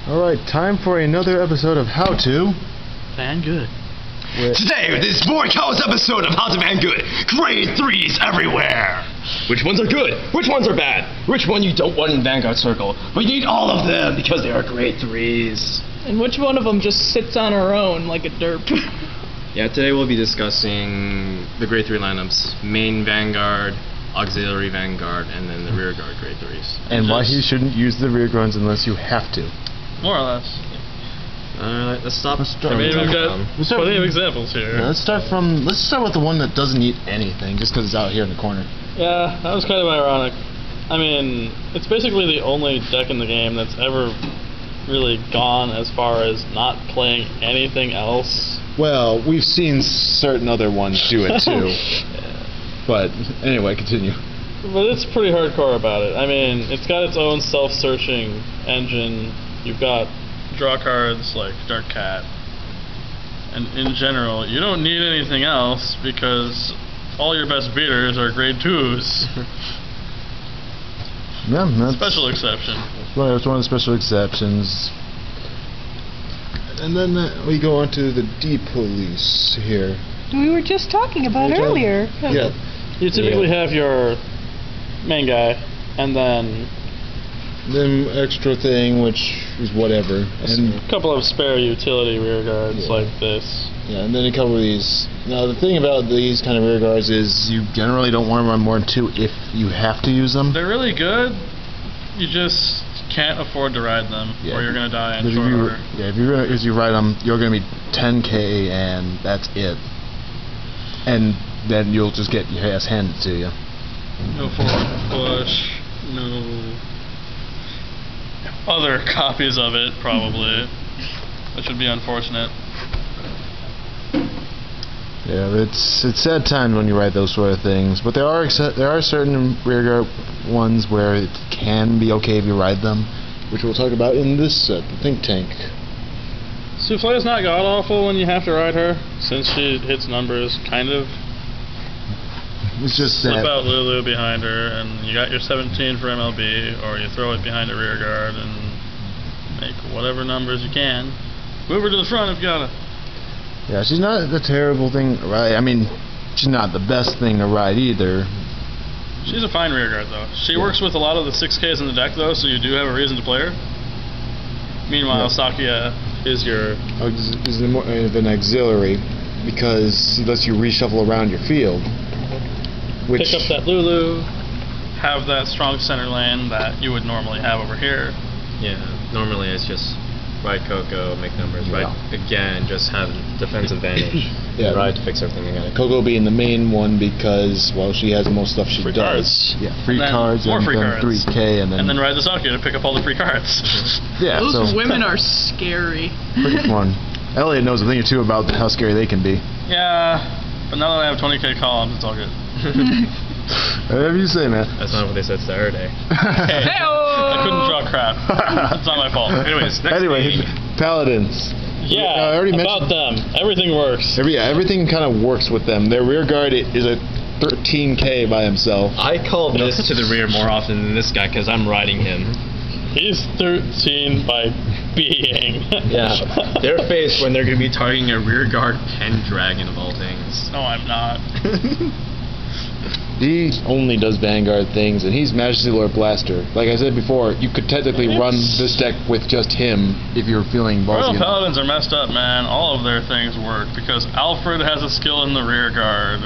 Alright, time for another episode of How To Vangood. Today, with this boring-called episode of How to Vangood, grade 3s everywhere! Which ones are good? Which ones are bad? Which one you don't want in Vanguard Circle? But you need all of them because they are grade 3s. And which one of them just sits on her own like a derp? Yeah, today we'll be discussing the grade 3 lineups. Main Vanguard, Auxiliary Vanguard, and then the rear guard grade 3s. and why you shouldn't use the rear guards unless you have to. More or less. Alright, let's start. I mean, we've got plenty of examples here. Yeah, let's start with the one that doesn't eat anything, just because it's out here in the corner. Yeah, that was kind of ironic. I mean, it's basically the only deck in the game that's ever really gone as far as not playing anything else. Well, we've seen certain other ones do it too. But anyway, continue. But it's pretty hardcore about it. I mean, it's got its own self-searching engine. You've got draw cards like Dark Cat. And in general, you don't need anything else because all your best beaters are grade 2s. Yeah, that's Special exception. Well, it's one of the special exceptions. And then we go on to the D-Police here. We were just talking about earlier. Yeah. You typically have your main guy, and then extra thing, which is whatever. And a couple of spare utility rear guards like this. yeah, and then a couple of these. Now, the thing about these kind of rear guards is you generally don't want to run more than 2 if you have to use them. They're really good. You just can't afford to ride them, or you're going to die in short order. Yeah, if you ride them, you're going to be 10k, and that's it. And then you'll just get your ass handed to you. No forward push, no other copies of it, probably, which would be unfortunate. Yeah, it's sad times when you ride those sort of things, but there are certain rear guard ones where it can be okay if you ride them, which we'll talk about in this set, the Think Tank. Souffle is not god-awful when you have to ride her, since she hits numbers, kind of. It's just Slip out Lulu behind her, and you got your 17 for MLB, or you throw it behind a rear guard and make whatever numbers you can. Move her to the front if you gotta. Yeah, she's not a terrible thing to ride. I mean, she's not the best thing to ride either. She's a fine rear guard, though. She works with a lot of the 6Ks in the deck, though, so you do have a reason to play her. Meanwhile, Sakia is your... Is more of an auxiliary, because it lets you reshuffle around your field. Pick up that Lulu, have that strong center lane that you would normally have over here. Yeah, normally it's just ride Coco, make numbers, ride again, just have defensive advantage. Ride to fix everything again. Coco being the main one because, well, she has the most stuff she Free does. cards. Yeah, free cards, more and free then cards. 3k, and then ride the Sakia to pick up all the free cards. yeah, Those so women are scary. pretty fun. Elliot knows a thing or two about how scary they can be. Yeah, but now that I have 20k columns, it's all good. Whatever you say, man. That's not what they said Saturday. Hey, I couldn't draw crap. It's not my fault. Anyways, next Anyway, Paladins. Yeah, I already about them. Everything works. Everything kind of works with them. Their rear guard is a 13k by himself. I call this to the rear more often than this guy because I'm riding him. He's 13 by being. Yeah, their face when they're going to be targeting a rear guard Pendragon of all things. No, I'm not. He only does Vanguard things, and he's Majesty Lord Blaster. Like I said before, you could technically run this deck with just him if you're feeling ballsy. Royal Paladins are messed up, man. All of their things work because Alfred has a skill in the rear guard.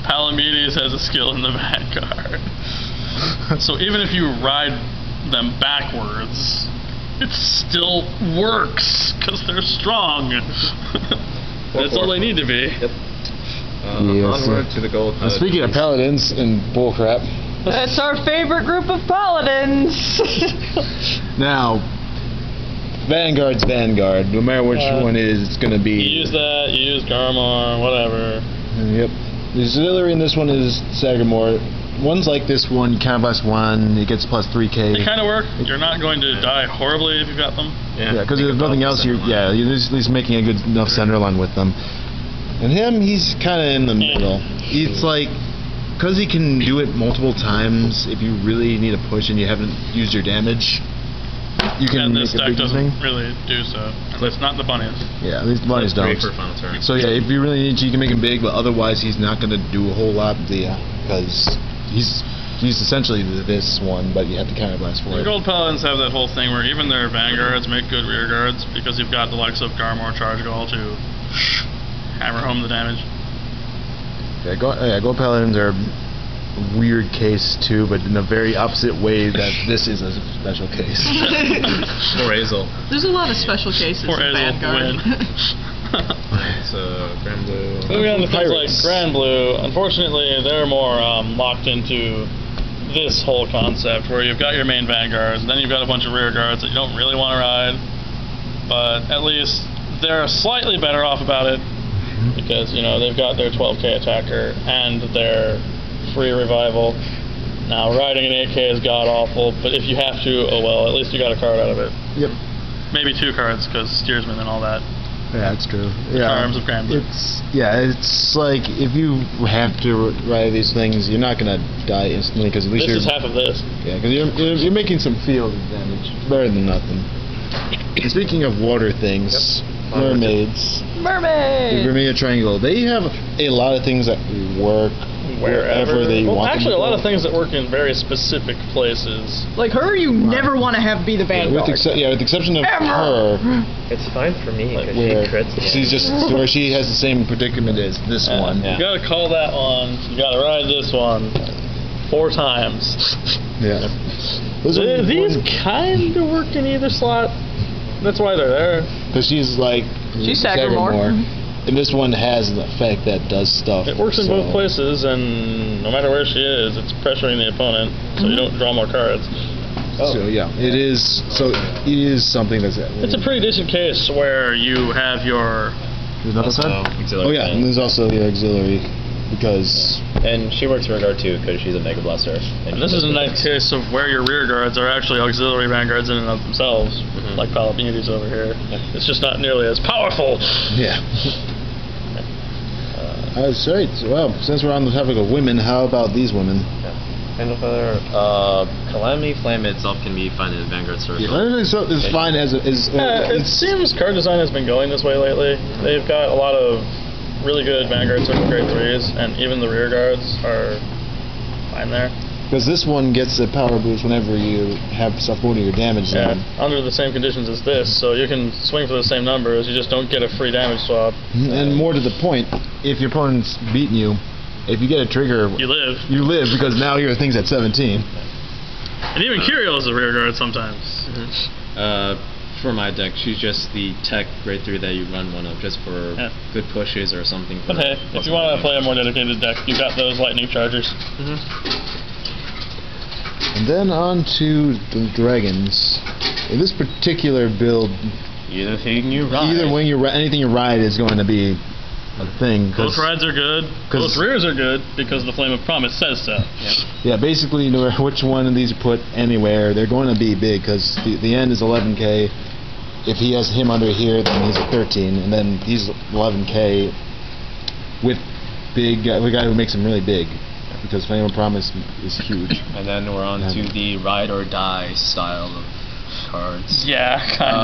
Palamedes has a skill in the Vanguard. So even if you ride them backwards, it still works because they're strong. That's all they need to be. Yep. Onward to the gold. Speaking of Paladins and bullcrap. That's our favorite group of Paladins. Now, Vanguard's Vanguard. No matter which one it is, it's going to be. You use that, you use Garmar, whatever. Yep. The auxiliary in this one is Sagamore. One's like this one, you count plus 1, it gets plus 3k. They kind of work. You're not going to die horribly if you've got them. Yeah, because there's nothing else. You're at least making a good enough center line with them. And him, he's kind of in the middle. It's like, because he can do it multiple times, if you really need a push and you haven't used your damage, you can And make this a deck big doesn't thing. really do so. At least not the bunnies. Yeah, at least the bunnies don't. Three for final turn. So yeah, if you really need to, you can make him big, but otherwise he's not going to do a whole lot. Because he's essentially this one, but you have to counterblast for The it. gold paladins have that whole thing where even their vanguards make good rear guards because you've got the likes of Garmor Charge Gall to hammer home the damage. Gold paladins are a weird case too, but in a very opposite way that this is a special case. Or Azel. There's a lot of special cases Poor in Azel Vanguard. It's Grand Blue. Moving on to things like Pirates. Grand Blue, unfortunately they're more locked into this whole concept where you've got your main vanguards, and then you've got a bunch of rear guards that you don't really want to ride, but at least they're slightly better off about it because, you know, they've got their 12k attacker and their free revival. Now, riding an 8k is god-awful, but if you have to, oh well, at least you got a card out of it. Yep. Maybe 2 cards because steersman and all that. Yeah, that's true. Yeah. Charms of Grand Blue. It's like if you have to ride these things, you're not gonna die instantly because at least This you're is half of this. yeah, because you're making some field damage. Better than nothing. And speaking of water things, mermaids, the Mermaid! Bermuda Triangle, they have a lot of things that work wherever they well, want actually, them a lot to of things that work in very specific places. Like her, you never want to be the go. Vanguard. With the exception of Ever. her, It's fine for me because she where crits. she's just where she has the same predicament as this one. You gotta call that one, you gotta ride this one 4 times. Yeah. Those are These kind of work in either slot. That's why they're there. because she's like She's Sagamore. and this one has an effect that does stuff. It works in so- both places, and no matter where she is, it's pressuring the opponent, so you don't draw more cards. So yeah, it is. So it is something that's. It's a pretty decent case where you have your There's another Also, side? auxiliary Oh yeah, and fan. there's also the auxiliary because And she works rear guard too because she's a Mega Blaster. And this is a nice case of where your rear guards are actually auxiliary vanguards in and of themselves, like Paladins over here. It's just not nearly as powerful. yeah. That's right. Well, since we're on the topic of women, how about these women? Candle Feather. Calamity Flame itself can be found in the Vanguard Circle. It's fine as it is. It seems card design has been going this way lately. They've got a lot of really good vanguards with grade 3s, and even the rear guards are fine there. Because this one gets a power boost whenever you have supporting your damage Yeah, zone. under the same conditions as this, so you can swing for the same numbers, you just don't get a free damage swap. And more to the point, if your opponent's beating you, if you get a trigger, You live. you live because now your thing's at 17. And even Kyriel is a rear guard sometimes. For my deck, she's just the tech grade 3 that you run one of, just for good pushes or something. But hey, if you want to play a more dedicated deck, you've got those lightning chargers. And then on to the dragons. In this particular build, Anything you ride. either when anything you ride is going to be a thing. Both rides are good, both rears are good, because the Flame of Promise says so. Yeah, basically, no matter which one of these you put anywhere, they're going to be big because the end is 11k. If he has him under here, then he's at 13, and then he's 11k with the guy who makes him really big, because Flame of Promise is huge. And then we're on to the ride or die style of cards. Yeah, kind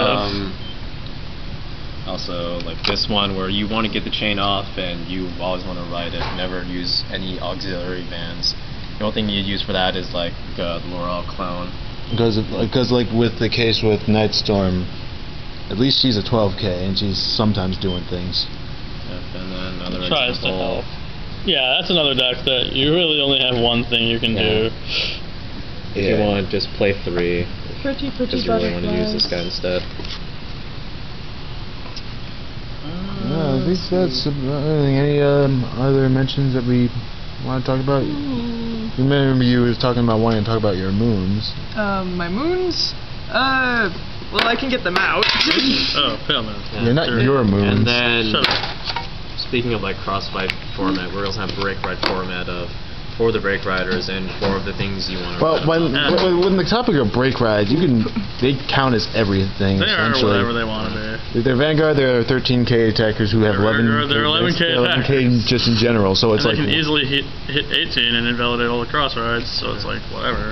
of. Also, like this one where you want to get the chain off and you always want to ride it, never use any auxiliary vans. The only thing you'd use for that is like the Laurel clone. Because like with the case with Nightstorm, at least she's a 12k and she's sometimes doing things. Yep, and then another Tries to example. help. Yeah, that's another deck that you really only have one thing you can do. If you want, just play 3. Pretty Because you really want to use this guy instead. Yeah, I think that's any other mentions that we want to talk about. Remember you was talking about wanting to talk about your moons. My moons? Well, I can get them out. Oh, Pale Moon. You're not your moons. And then, Shut up. speaking of like crossfight format, we also have break ride format of 4 of the break riders and 4 of the things you want to Well, ride. when the topic of break ride, they count as everything. They are essentially. whatever they want to be. They're Vanguard. They're 13k attackers who have They're 11. Vanguard, they're 11K 11k just in general. So it's And like they can easily hit 18 and invalidate all the cross rides, so it's like, whatever.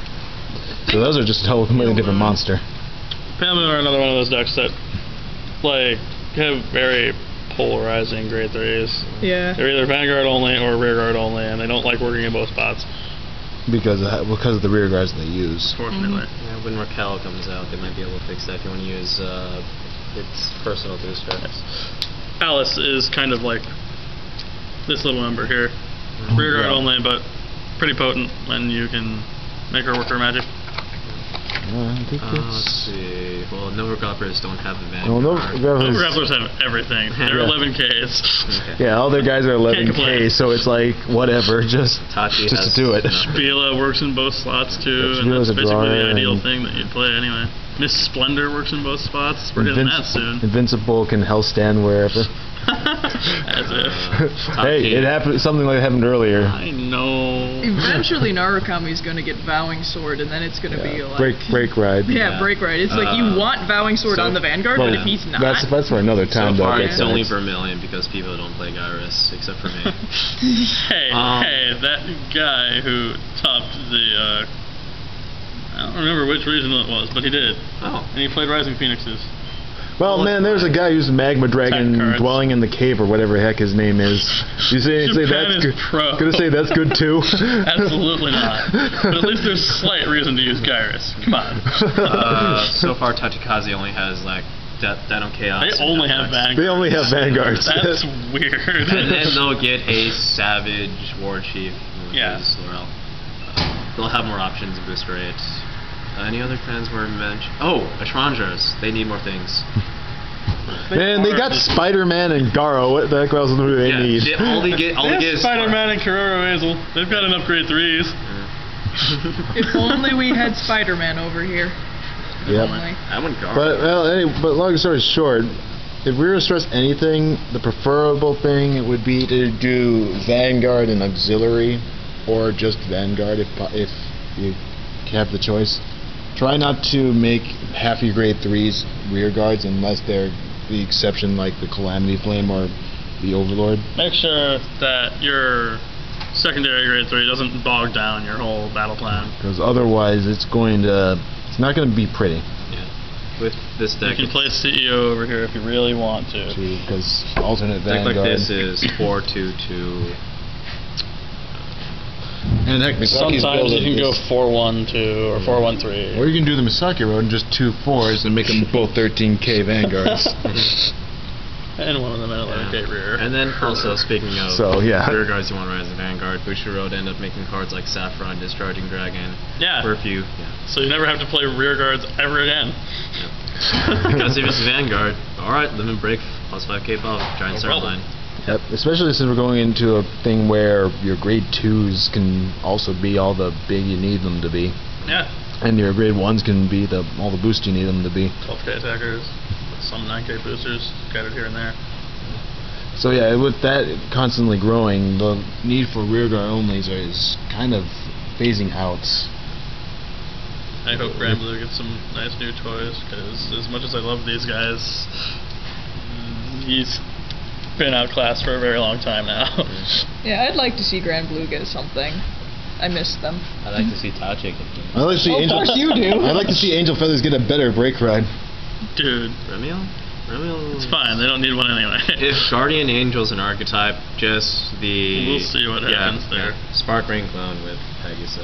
so those are just a totally different monster. Paladins are another one of those decks that like have very polarizing grade 3s. Yeah. They're either Vanguard only or rear guard only, and they don't like working in both spots. Because of the rear guards they use. Fortunately. Yeah, when Raquel comes out, they might be able to fix that if you want to use its personal booster. Alice is kind of like this little number here. Rear guard only, but pretty potent when you can make her work her magic. I think Let's see. Well, Nova Grapplers don't have the Vanguard. Well, Nova Grapplers have everything. They're Yeah. 11Ks. Yeah, all their guys are complain. 11K, so it's like whatever, just Tachi to has do it. enough. Spila works in both slots too, Yeah, and Spila's that's a basically the drawer, ideal and- thing that you'd play anyway. Miss Splendor works in both spots. We're getting that soon. Invincible can hell stand wherever. As if. Hey, it happened. Something like that happened earlier. I know. Eventually, Narukami's going to get Vowing Sword, and then it's going to be like break ride. Yeah, break right. It's like you want Vowing Sword so- on the Vanguard, Well, but if he's not, That's for another time. So far, though. it's only Vermilion because people don't play Gyrus, except for me. Hey, that guy who topped the, I don't remember which regional it was, but he did. Oh. And he played Rising Phoenixes. Well, man, there's a guy who's Magma Dragon cards. dwelling in the cave or whatever the heck his name is. You say Japan that's is good. pro. Gonna say that's good too. Absolutely not. But at least there's slight reason to use Gyrus. Come on. So far, Tachikaze only has like Dino Chaos. They only have Vanguard. They only have Vanguards. That's weird. And then they'll get a Savage War Chief. Yeah. Laurel. They'll have more options to boost rate. Any other trends were mentioned? Oh, Ashrandras. They need more things. Man, they got Spider-Man and Garo. What the heck else do they need? All they get is Spider-Man and Kuroro Hazel. They've got enough grade 3s. if only we had Spider-Man over here. Yep. Only. I want Garo. But long story short, if we were to stress anything, the preferable thing would be to do Vanguard and Auxiliary, or just Vanguard if you have the choice. Try not to make half your grade 3s rear guards unless they're the exception, like the Calamity Flame or the Overlord. Make sure that your secondary grade 3 doesn't bog down your whole battle plan. Because otherwise, it's not going to be pretty. Yeah. With this deck, You can play CEO over here if you really want to. Because alternate a deck Vanguard. like this is 4-2-2. And heck, Misaki's Sometimes you building can go this. 4-1-2 or 4-1-3. Or you can do the Misaki road and just 2 4s and make them both 13K Vanguards. And one of them at 11K rear. And then also, speaking of rear guards you want to ride as a Vanguard, Bushiroad end up making cards like Saffron, Discharging Dragon. Yeah. For a few. Yeah. So you never have to play rear guards ever again. Because if it's Vanguard, alright, limit break, plus 5k buff, giant start line. Yep. Especially since we're going into a thing where your grade 2s can also be all the big you need them to be. Yeah. And your grade 1s can be all the boost you need them to be. 12K attackers, some 9K boosters, scattered here and there. So yeah, with that constantly growing, the need for rearguard onlys is kind of phasing out. I hope Grand Blue gets some nice new toys, because as much as I love these guys, he's been outclassed for a very long time now. Yeah, I'd like to see Grand Blue get something. I miss them. I'd like to see Tachi get I like to see Of course you do. I'd like to see Angel Feathers get a better break ride. Dude, Remiel? it's fine, they don't need one anyway. If Guardian Angel's an archetype, just the... We'll see what happens there. Spark Ring Clone with Pegasus.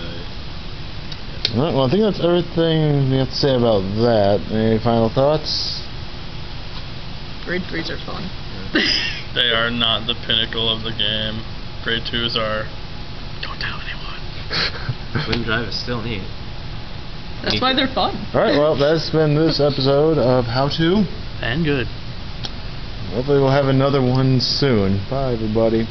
Alright, well I think that's everything we have to say about that. Any final thoughts? Grade 3s are fun. They are not the pinnacle of the game. Grade 2s are... Don't tell anyone. Wind Drive is still neat. That's why they're fun. Alright, well that's been this episode of How To. And good. Hopefully we'll have another one soon. Bye everybody.